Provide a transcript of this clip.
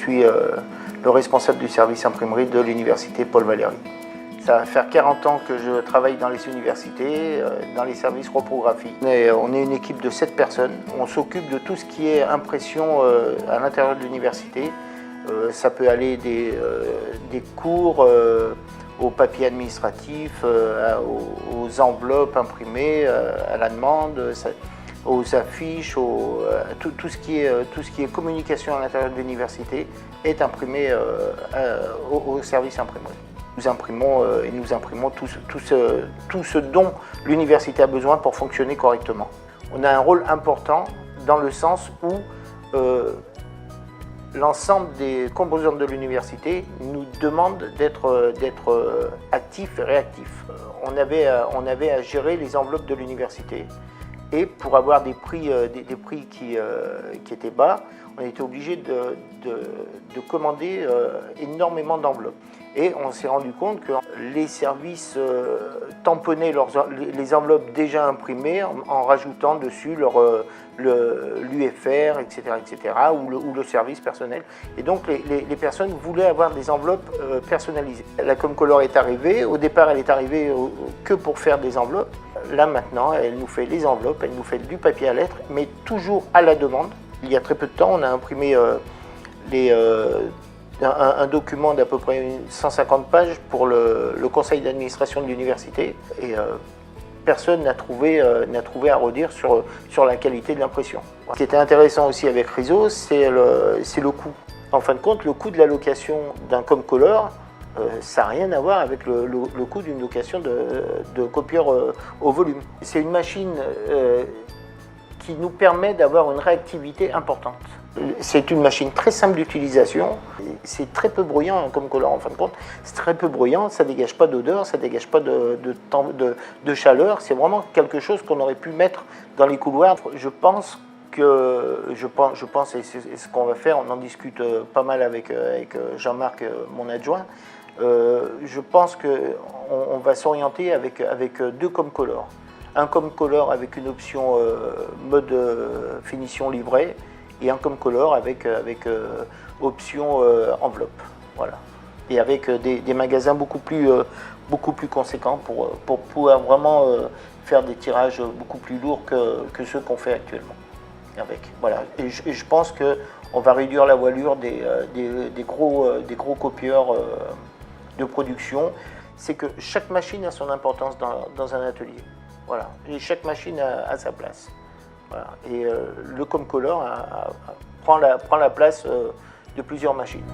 suis le responsable du service imprimerie de l'université Paul Valéry. Ça va faire 40 ans que je travaille dans les universités, dans les services reprographie. On est une équipe de 7 personnes. On s'occupe de tout ce qui est impression à l'intérieur de l'université. Ça peut aller des cours au papier administratif, aux enveloppes imprimées à la demande, aux affiches, tout ce qui est communication à l'intérieur de l'université est imprimé au service imprimerie. Nous imprimons et nous imprimons tout ce dont l'université a besoin pour fonctionner correctement. On a un rôle important dans le sens où l'ensemble des composantes de l'université nous demandent d'être actifs et réactifs. On avait à gérer les enveloppes de l'université et pour avoir des prix qui étaient bas, on était obligé de commander énormément d'enveloppes. Et on s'est rendu compte que les services tamponnaient les enveloppes déjà imprimées en rajoutant dessus l'UFR, etc., ou le service personnel. Et donc les personnes voulaient avoir des enveloppes personnalisées. La Comcolor est arrivée. Au départ, elle est arrivée que pour faire des enveloppes. Là maintenant, elle nous fait les enveloppes, elle nous fait du papier à lettres, mais toujours à la demande. Il y a très peu de temps, on a imprimé un document d'à peu près 150 pages pour le conseil d'administration de l'université et personne n'a trouvé à redire sur la qualité de l'impression. Ce qui était intéressant aussi avec Riso, c'est le coût. En fin de compte, le coût de la location d'un Comcolor, ça n'a rien à voir avec le coût d'une location de copieur au volume. C'est une machine qui nous permet d'avoir une réactivité importante. C'est une machine très simple d'utilisation, c'est très peu bruyant comme Comcolor en fin de compte, c'est très peu bruyant, ça ne dégage pas d'odeur, ça ne dégage pas de chaleur, c'est vraiment quelque chose qu'on aurait pu mettre dans les couloirs. Je pense, et c'est ce qu'on va faire, on en discute pas mal avec Jean-Marc, mon adjoint, je pense qu'on va s'orienter avec 2 Comcolor. Un Comcolor avec une option mode finition livrée et un Comcolor avec option enveloppe. Voilà. Et avec des magasins beaucoup plus conséquents pour pouvoir vraiment faire des tirages beaucoup plus lourds que ceux qu'on fait actuellement. Voilà. Et je pense qu'on va réduire la voilure des gros copieurs de production. C'est que chaque machine a son importance dans un atelier. Voilà. Et chaque machine a sa place. Voilà. Et le Comcolor prend la place de plusieurs machines.